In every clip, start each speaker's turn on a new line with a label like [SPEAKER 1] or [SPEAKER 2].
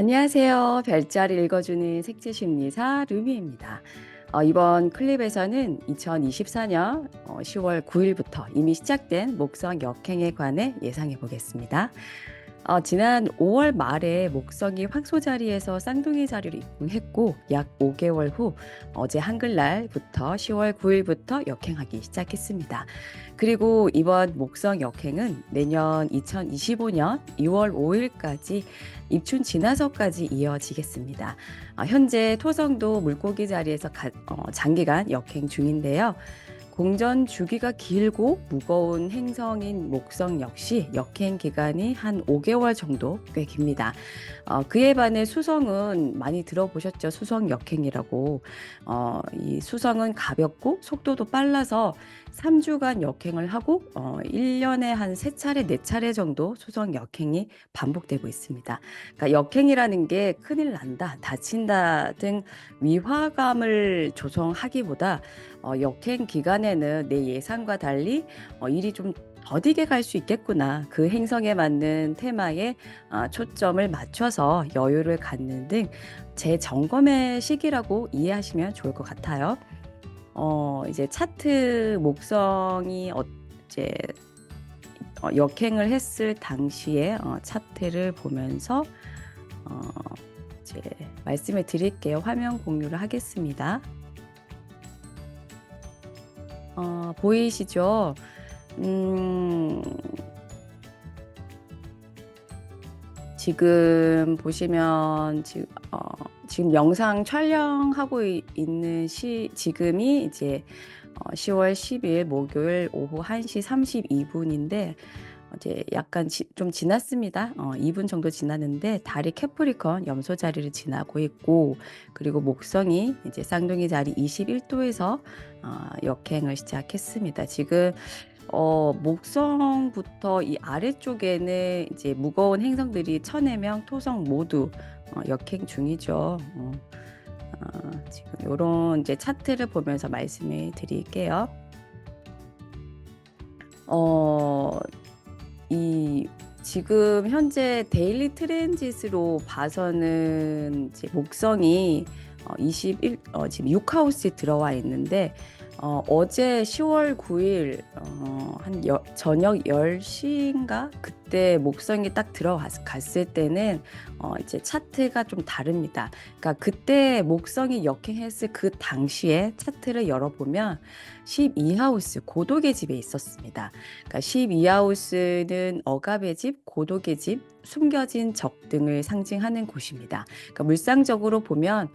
[SPEAKER 1] 안녕하세요. 별자리 읽어주는 색채심리사 루미입니다. 이번 클립에서는 2024년 10월 9일부터 이미 시작된 목성 역행에 관해 예상해 보겠습니다. 지난 5월 말에 목성이 황소 자리에서 쌍둥이 자리로 입궁했고 약 5개월 후 어제 한글날부터 10월 9일부터 역행하기 시작했습니다. 그리고 이번 목성 역행은 내년 2025년 2월 5일까지 입춘 지나서까지 이어지겠습니다. 현재 토성도 물고기 자리에서 장기간 역행 중인데요. 공전 주기가 길고 무거운 행성인 목성 역시 역행 기간이 한 5개월 정도 꽤 깁니다. 그에 반해 수성은 많이 들어보셨죠? 수성 역행이라고. 이 수성은 가볍고 속도도 빨라서 3주간 역행을 하고 1년에 한 3차례, 4차례 정도 수성 역행이 반복되고 있습니다. 그러니까 역행이라는 게 큰일 난다, 다친다 등 위화감을 조성하기보다 역행 기간에는 내 예상과 달리 일이 좀 더디게 갈 수 있겠구나. 그 행성에 맞는 테마에 초점을 맞춰서 여유를 갖는 등 재점검의 시기라고 이해하시면 좋을 것 같아요. 이제 차트 목성이 이제 역행을 했을 당시에 차트를 보면서 이제 말씀을 드릴게요. 화면 공유를 하겠습니다. 보이시죠? 지금 보시면 지금 영상 촬영하고 있는 지금이 이제 10월 10일 목요일 오후 1시 32분인데 이제 약간 좀 지났습니다. 2분 정도 지났는데 달이 캐프리컨 염소 자리를 지나고 있고, 그리고 목성이 이제 쌍둥이 자리 21도에서 역행을 시작했습니다. 지금 목성부터 이 아래쪽에는 이제 무거운 행성들이 천해명, 토성 모두 역행 중이죠. 지금 이런 이제 차트를 보면서 말씀을 드릴게요. 지금 현재 데일리 트랜짓으로 봐서는 이제 목성이 지금 6하우스에 들어와 있는데 어제 10월 9일 저녁 10시인가 그때 목성이 딱 들어갔을 때는 이제 차트가 좀 다릅니다. 그러니까 그때 목성이 역행했을 그 당시에 차트를 열어보면 12하우스 고독의 집에 있었습니다. 그러니까 12하우스는 억압의 집, 고독의 집, 숨겨진 적 등을 상징하는 곳입니다. 그러니까 물상적으로 보면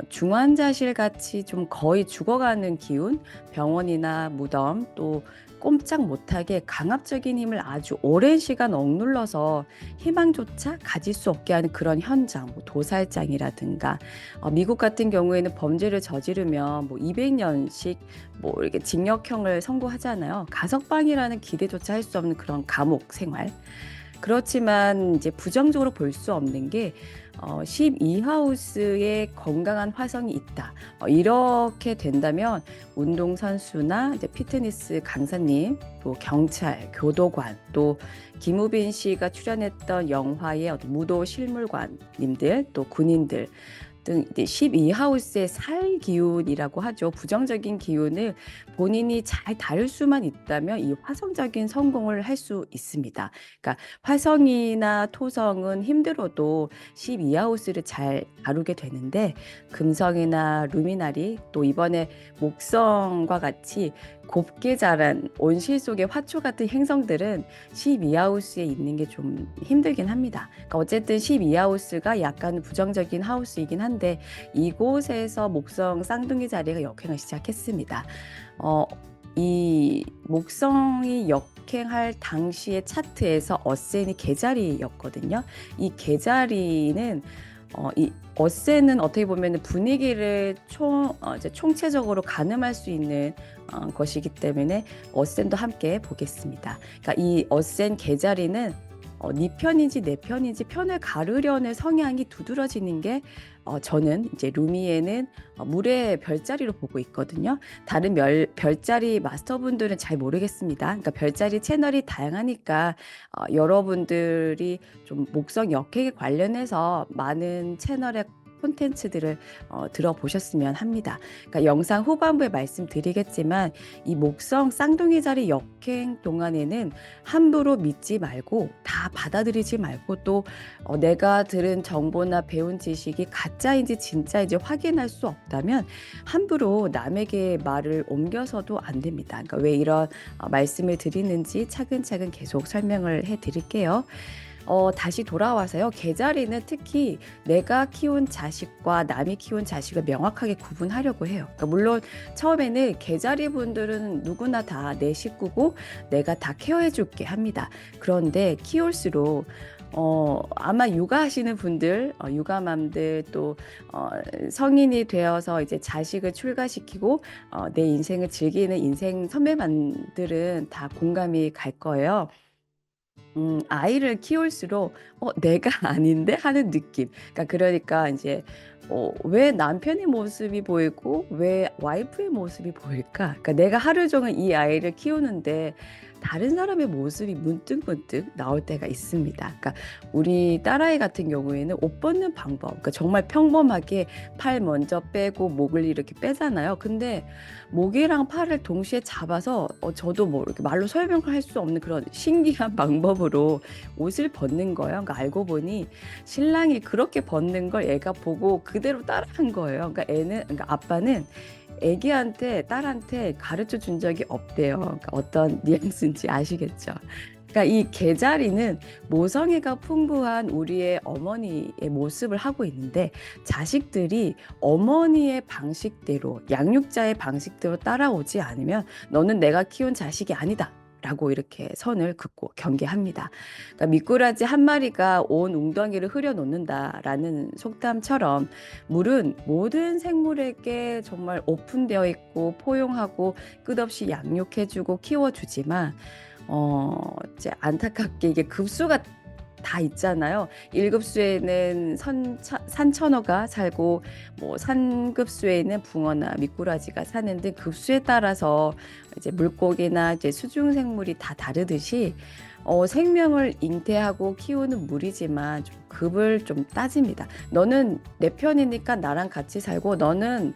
[SPEAKER 1] 중환자실 같이 좀 거의 죽어가는 기운, 병원이나 무덤, 또 꼼짝 못하게 강압적인 힘을 아주 오랜 시간 억눌러서 희망조차 가질 수 없게 하는 그런 현장, 뭐 도살장이라든가 미국 같은 경우에는 범죄를 저지르면 뭐 200년씩 뭐 이렇게 징역형을 선고하잖아요. 가석방이라는 기대조차 할 수 없는 그런 감옥 생활. 그렇지만 이제 부정적으로 볼 수 없는 게 12하우스에 건강한 화성이 있다. 이렇게 된다면 운동선수나 이제 피트니스 강사님, 또 경찰, 교도관, 또 김우빈 씨가 출연했던 영화의 어떤 무도 실물관님들, 또 군인들 등 12하우스의 살 기운이라고 하죠. 부정적인 기운을 본인이 잘 다룰 수만 있다면 이 화성적인 성공을 할 수 있습니다. 그러니까 화성이나 토성은 힘들어도 12하우스를 잘 다루게 되는데, 금성이나 루미나리, 또 이번에 목성과 같이 곱게 자란 온실 속의 화초 같은 행성들은 12하우스에 있는 게 좀 힘들긴 합니다. 그러니까 어쨌든 12하우스가 약간 부정적인 하우스이긴 한데 이곳에서 목성 쌍둥이 자리가 역행을 시작했습니다. 이 목성이 역행할 당시의 차트에서 어센이 개자리였거든요. 이 개자리는 이 어센은 어떻게 보면 분위기를 이제 총체적으로 가늠할 수 있는 것이기 때문에 어센도 함께 보겠습니다. 그러니까 이 어센 개자리는 네 편인지 내 편인지 편을 가르려는 성향이 두드러지는 게 저는 이제 루미에는 물의 별자리로 보고 있거든요. 다른 별자리 마스터분들은 잘 모르겠습니다. 그러니까 별자리 채널이 다양하니까 여러분들이 좀 목성 역행에 관련해서 많은 채널의 콘텐츠들을 들어보셨으면 합니다. 그러니까 영상 후반부에 말씀드리겠지만 이 목성 쌍둥이 자리 역행 동안에는 함부로 믿지 말고 다 받아들이지 말고 또 내가 들은 정보나 배운 지식이 가짜인지 진짜인지 확인할 수 없다면 함부로 남에게 말을 옮겨서도 안 됩니다. 그러니까 왜 이런 말씀을 드리는지 차근차근 계속 설명을 해드릴게요. 다시 돌아와서요. 개자리는 특히 내가 키운 자식과 남이 키운 자식을 명확하게 구분하려고 해요. 그러니까 물론 처음에는 개자리 분들은 누구나 다 내 식구고 내가 다 케어해 줄게 합니다. 그런데 키울수록 아마 육아하시는 분들, 육아맘들 또 성인이 되어서 이제 자식을 출가시키고 내 인생을 즐기는 인생 선배만들은 다 공감이 갈 거예요. 아이를 키울수록 내가 아닌데 하는 느낌. 그러니까 이제 왜 남편의 모습이 보이고 왜 와이프의 모습이 보일까? 그러니까 내가 하루 종일 이 아이를 키우는데 다른 사람의 모습이 문득문득 나올 때가 있습니다. 그러니까 우리 딸아이 같은 경우에는 옷 벗는 방법, 그러니까 정말 평범하게 팔 먼저 빼고 목을 이렇게 빼잖아요. 근데 목이랑 팔을 동시에 잡아서 저도 뭐 이렇게 말로 설명할 수 없는 그런 신기한 방법으로 옷을 벗는 거예요. 그러니까 알고 보니 신랑이 그렇게 벗는 걸 애가 보고 그대로 따라한 거예요. 그러니까 아빠는 애기한테 딸한테 가르쳐 준 적이 없대요. 그러니까 어떤 뉘앙스인지 아시겠죠? 그러니까 이 개자리는 모성애가 풍부한 우리의 어머니의 모습을 하고 있는데 자식들이 어머니의 방식대로 양육자의 방식대로 따라오지 않으면 너는 내가 키운 자식이 아니다. 라고 이렇게 선을 긋고 경계합니다. 그러니까 미꾸라지 한 마리가 온 웅덩이를 흐려놓는다라는 속담처럼 물은 모든 생물에게 정말 오픈되어 있고 포용하고 끝없이 양육해주고 키워주지만 이제 안타깝게 이게 급수가 다 있잖아요. 1급수에는 산천어가 살고 뭐 산급수에는 붕어나 미꾸라지가 사는 등 급수에 따라서 이제 물고기나 이제 수중 생물이 다 다르듯이 생명을 잉태하고 키우는 물이지만 좀 급을 좀 따집니다. 너는 내 편이니까 나랑 같이 살고 너는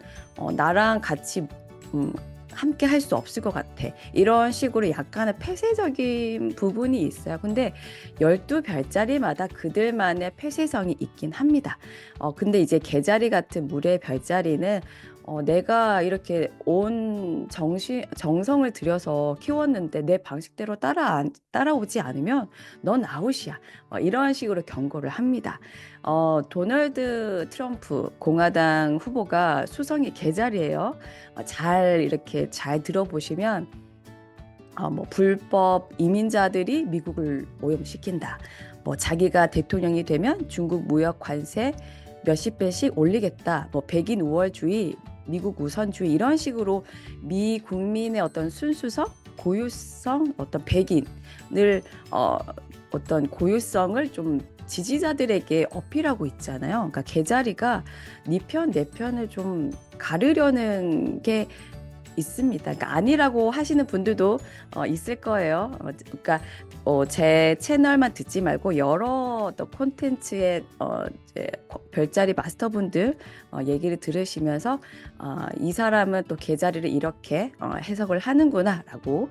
[SPEAKER 1] 나랑 같이 함께 할 수 없을 것 같아. 이런 식으로 약간의 폐쇄적인 부분이 있어요. 근데 12별자리마다 그들만의 폐쇄성이 있긴 합니다. 근데 이제 개자리 같은 물의 별자리는 내가 이렇게 온 정성을 들여서 키웠는데 내 방식대로 따라오지 않으면 넌 아웃이야. 이런 식으로 경고를 합니다. 도널드 트럼프 공화당 후보가 수성이 개자리예요. 이렇게 잘 들어보시면 뭐 불법 이민자들이 미국을 오염시킨다. 뭐 자기가 대통령이 되면 중국 무역 관세 몇십 배씩 올리겠다. 뭐 백인 우월주의, 미국 우선주의 이런 식으로 미 국민의 어떤 순수성, 고유성, 어떤 백인을 어떤 고유성을 좀 지지자들에게 어필하고 있잖아요. 그러니까 개자리가 네 편, 내 편을 좀 가르려는 게 있습니다. 그러니까 아니라고 하시는 분들도 있을 거예요. 그러니까 제 채널만 듣지 말고 여러 콘텐츠의 이제 별자리 마스터분들 얘기를 들으시면서 이 사람은 또 개자리를 이렇게 해석을 하는구나라고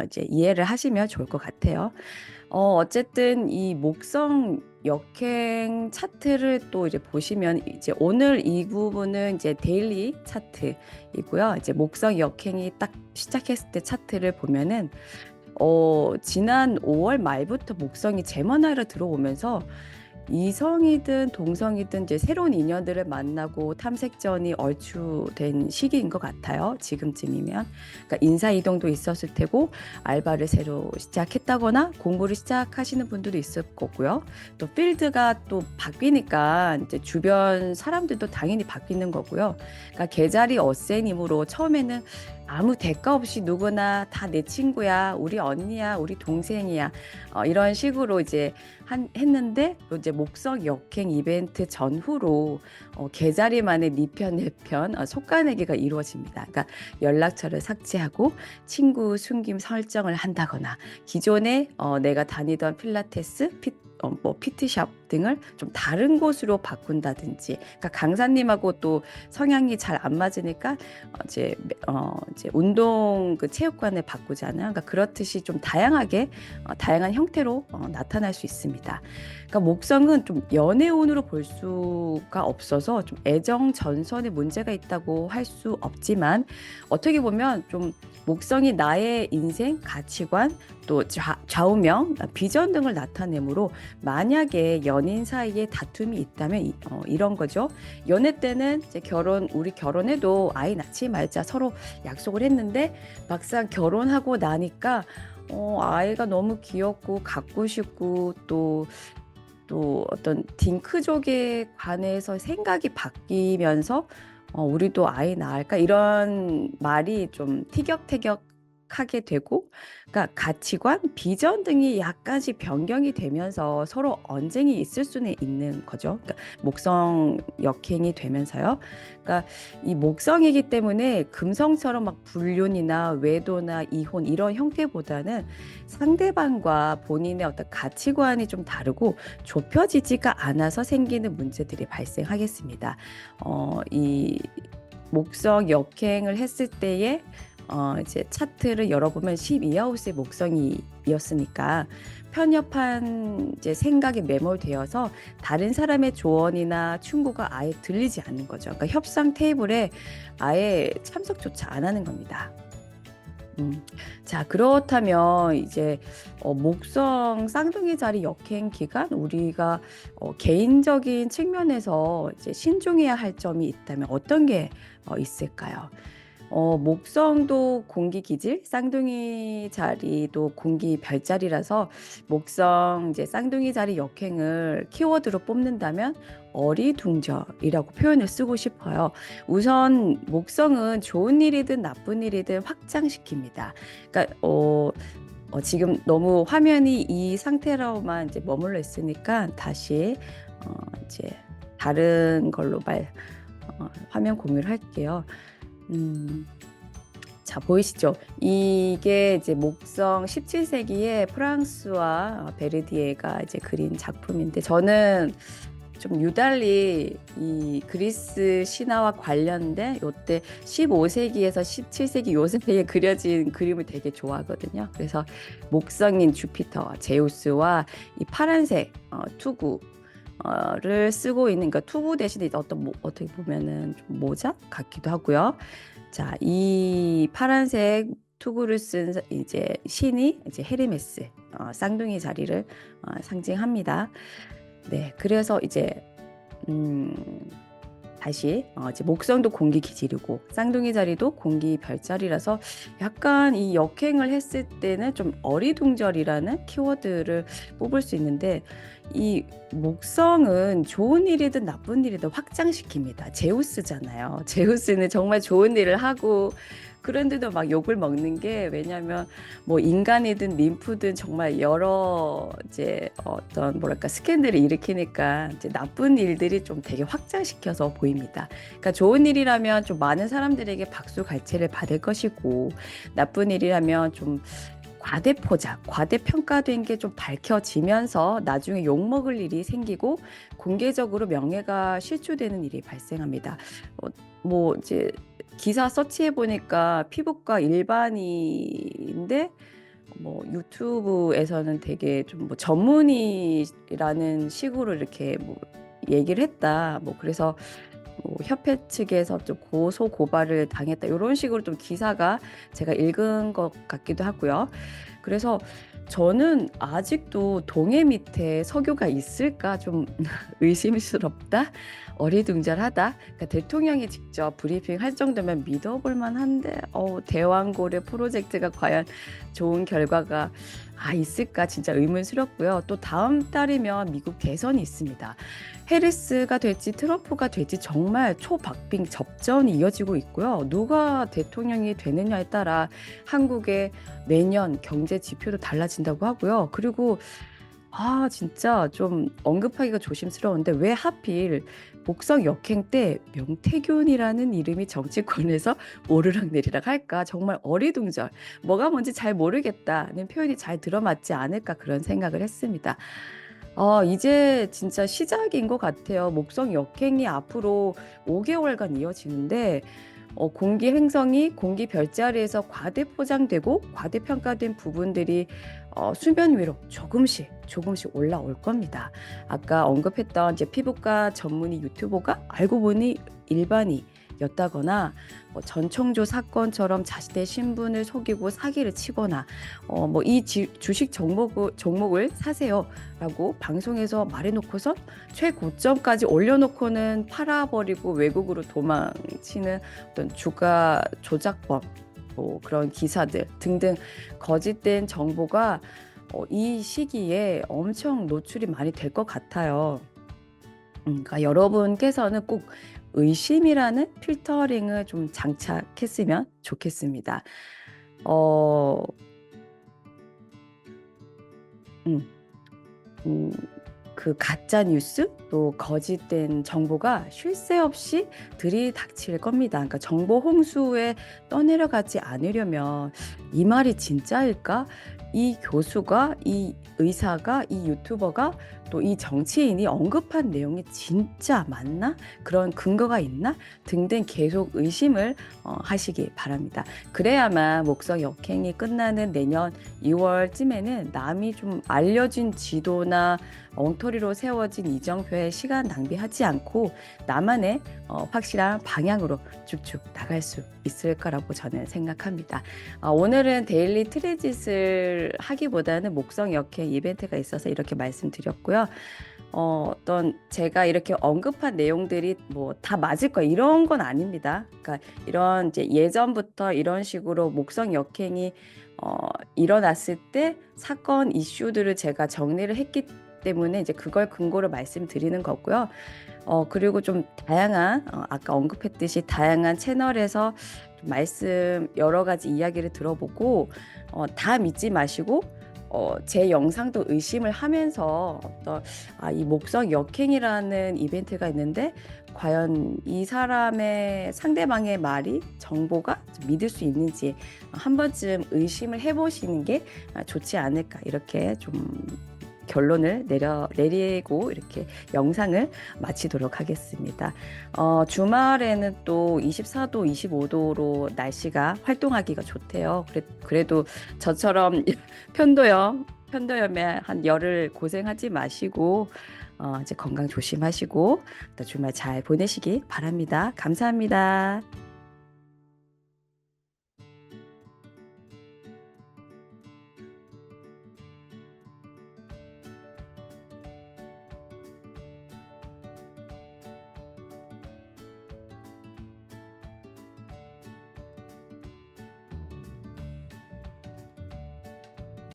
[SPEAKER 1] 이제 이해를 하시면 좋을 것 같아요. 어쨌든 이 목성 역행 차트를 또 이제 보시면 이제 오늘 이 부분은 이제 데일리 차트이고요. 이제 목성 역행이 딱 시작했을 때 차트를 보면은 지난 5월 말부터 목성이 제머나로 들어오면서 이성이든 동성이든 이제 새로운 인연들을 만나고 탐색전이 얼추된 시기인 것 같아요. 지금쯤이면. 그러니까 인사이동도 있었을 테고 알바를 새로 시작했다거나 공부를 시작하시는 분들도 있을 거고요. 또 필드가 또 바뀌니까 이제 주변 사람들도 당연히 바뀌는 거고요. 그러니까 개자리 어센임으로 처음에는 아무 대가 없이 누구나 다 내 친구야, 우리 언니야, 우리 동생이야, 이런 식으로 이제 했는데 또 이제 목성 역행 이벤트 전후로 계자리만의 니편 내편 속가내기가 이루어집니다. 그러니까 연락처를 삭제하고 친구 숨김 설정을 한다거나 기존에 내가 다니던 필라테스, 뭐 피트샵 등을 좀 다른 곳으로 바꾼다든지, 그러니까 강사님하고 또 성향이 잘 안 맞으니까 이제 운동 그 체육관을 바꾸잖아요. 그러니까 그렇듯이 좀 다양하게 다양한 형태로 나타날 수 있습니다. 그러니까 목성은 좀 연애운으로 볼 수가 없어서 좀 애정 전선에 문제가 있다고 할 수 없지만, 어떻게 보면 좀 목성이 나의 인생 가치관 또 좌우명 비전 등을 나타내므로 만약에 연인 사이에 다툼이 있다면 이런 거죠. 연애 때는 이제 우리 결혼해도 아이 낳지 말자 서로 약속을 했는데 막상 결혼하고 나니까 아이가 너무 귀엽고 갖고 싶고 또 어떤 딩크족에 관해서 생각이 바뀌면서 우리도 아이 낳을까 이런 말이 좀 티격태격하게 되고, 그러니까 가치관, 비전 등이 약간씩 변경이 되면서 서로 언쟁이 있을 수는 있는 거죠. 그러니까 목성 역행이 되면서요. 그러니까 이 목성이기 때문에 금성처럼 막 불륜이나 외도나 이혼 이런 형태보다는 상대방과 본인의 어떤 가치관이 좀 다르고 좁혀지지가 않아서 생기는 문제들이 발생하겠습니다. 이 목성 역행을 했을 때에 이제 차트를 열어보면 12하우스의 목성이었으니까 편협한 이제 생각에 매몰되어서 다른 사람의 조언이나 충고가 아예 들리지 않는 거죠. 그러니까 협상 테이블에 아예 참석조차 안 하는 겁니다. 자, 그렇다면 이제 목성 쌍둥이 자리 역행 기간 우리가 개인적인 측면에서 이제 신중해야 할 점이 있다면 어떤 게 있을까요? 목성도 공기 기질, 쌍둥이 자리도 공기 별자리라서 목성 이제 쌍둥이 자리 역행을 키워드로 뽑는다면 어리둥절이라고 표현을 쓰고 싶어요. 우선 목성은 좋은 일이든 나쁜 일이든 확장시킵니다. 그러니까 지금 너무 화면이 이 상태로만 이제 머물러 있으니까 다시 이제 다른 걸로 화면 공유를 할게요. 자, 보이시죠? 이게 이제 목성 17세기에 프랑스와 베르디에가 이제 그린 작품인데, 저는 좀 유달리 이 그리스 신화와 관련된 요때 15세기에서 17세기 요 사이에 그려진 그림을 되게 좋아하거든요. 그래서 목성인 주피터, 제우스와 이 파란색 투구를 쓰고 있는, 그러니까 투구 대신에 어떻게 보면은 좀 모자 같기도 하고요. 자, 이 파란색 투구를 쓴 이제 신이 이제 헤르메스, 쌍둥이 자리를 상징합니다. 네, 그래서 이제 다시 이제 목성도 공기 기질이고 쌍둥이 자리도 공기 별자리라서 약간 이 역행을 했을 때는 좀 어리둥절이라는 키워드를 뽑을 수 있는데, 이 목성은 좋은 일이든 나쁜 일이든 확장시킵니다. 제우스잖아요. 제우스는 정말 좋은 일을 하고 그런데도 막 욕을 먹는 게, 왜냐하면 뭐 인간이든 림프든 정말 여러 이제 어떤 뭐랄까 스캔들을 일으키니까 이제 나쁜 일들이 좀 되게 확장시켜서 보입니다. 그러니까 좋은 일이라면 좀 많은 사람들에게 박수 갈채를 받을 것이고, 나쁜 일이라면 좀 과대포작, 과대평가된 게 좀 밝혀지면서 나중에 욕먹을 일이 생기고 공개적으로 명예가 실추되는 일이 발생합니다. 뭐 이제 기사 서치해 보니까 피부과 일반인인데 뭐 유튜브에서는 되게 좀 뭐 전문의라는 식으로 이렇게 뭐 얘기를 했다. 뭐 그래서 뭐 협회 측에서 좀 고소 고발을 당했다. 이런 식으로 좀 기사가 제가 읽은 것 같기도 하고요. 그래서 저는 아직도 동해 밑에 석유가 있을까 좀 의심스럽다, 어리둥절하다. 그러니까 대통령이 직접 브리핑 할 정도면 믿어볼 만한데 대왕고래 프로젝트가 과연 좋은 결과가 있을까 진짜 의문스럽고요. 또 다음 달이면 미국 대선이 있습니다. 해리스가 될지 트럼프가 될지 정말 초박빙 접전이 이어지고 있고요. 누가 대통령이 되느냐에 따라 한국의 내년 경제 지표도 달라진다고 하고요. 그리고 진짜 좀 언급하기가 조심스러운데 왜 하필 목성 역행 때 명태균이라는 이름이 정치권에서 오르락내리락 할까? 정말 어리둥절, 뭐가 뭔지 잘 모르겠다는 표현이 잘 들어맞지 않을까 그런 생각을 했습니다. 이제 진짜 시작인 것 같아요. 목성 역행이 앞으로 5개월간 이어지는데 공기 행성이 공기 별자리에서 과대 포장되고 과대 평가된 부분들이 수면 위로 조금씩 올라올 겁니다. 아까 언급했던 이제 피부과 전문의 유튜버가 알고 보니 일반이였다거나 전청조 사건처럼 자신의 신분을 속이고 사기를 치거나 이 주식 종목을 사세요라고 방송에서 말해놓고서 최고점까지 올려놓고는 팔아버리고 외국으로 도망치는 어떤 주가 조작범 그런 기사들 등등 거짓된 정보가 이 시기에 엄청 노출이 많이 될 것 같아요. 그러니까 여러분께서는 꼭 의심이라는 필터링을 좀 장착했으면 좋겠습니다. 어, 음, 음, 그 가짜 뉴스 또 거짓된 정보가 쉴 새 없이 들이닥칠 겁니다. 그러니까 정보 홍수에 떠내려가지 않으려면 이 말이 진짜일까? 이 교수가, 이 의사가, 이 유튜버가 또 이 정치인이 언급한 내용이 진짜 맞나? 그런 근거가 있나? 등등 계속 의심을 하시기 바랍니다. 그래야만 목성 역행이 끝나는 내년 2월쯤에는 남이 좀 알려진 지도나 엉터리로 세워진 이정표에 시간 낭비하지 않고 나만의 확실한 방향으로 쭉쭉 나갈 수 있을 거라고 저는 생각합니다. 오늘은 데일리 트레짓을 하기보다는 목성 역행 이벤트가 있어서 이렇게 말씀드렸고요. 어떤 제가 이렇게 언급한 내용들이 뭐 다 맞을 거야 이런 건 아닙니다. 그러니까 이런 이제 예전부터 이런 식으로 목성 역행이 일어났을 때 사건 이슈들을 제가 정리를 했기 때문에 이제 그걸 근거로 말씀드리는 거고요. 그리고 좀 다양한 아까 언급했듯이 다양한 채널에서 좀 말씀 여러 가지 이야기를 들어보고 다 믿지 마시고 제 영상도 의심을 하면서 이 목성 역행이라는 이벤트가 있는데 과연 이 사람의 상대방의 말이 정보가 좀 믿을 수 있는지 한 번쯤 의심을 해보시는 게 좋지 않을까 이렇게 좀 결론을 내리고 이렇게 영상을 마치도록 하겠습니다. 주말에는 또 24도, 25도로 날씨가 활동하기가 좋대요. 그래도 저처럼 편도염에 한 열흘 고생하지 마시고 이제 건강 조심하시고 또 주말 잘 보내시기 바랍니다. 감사합니다.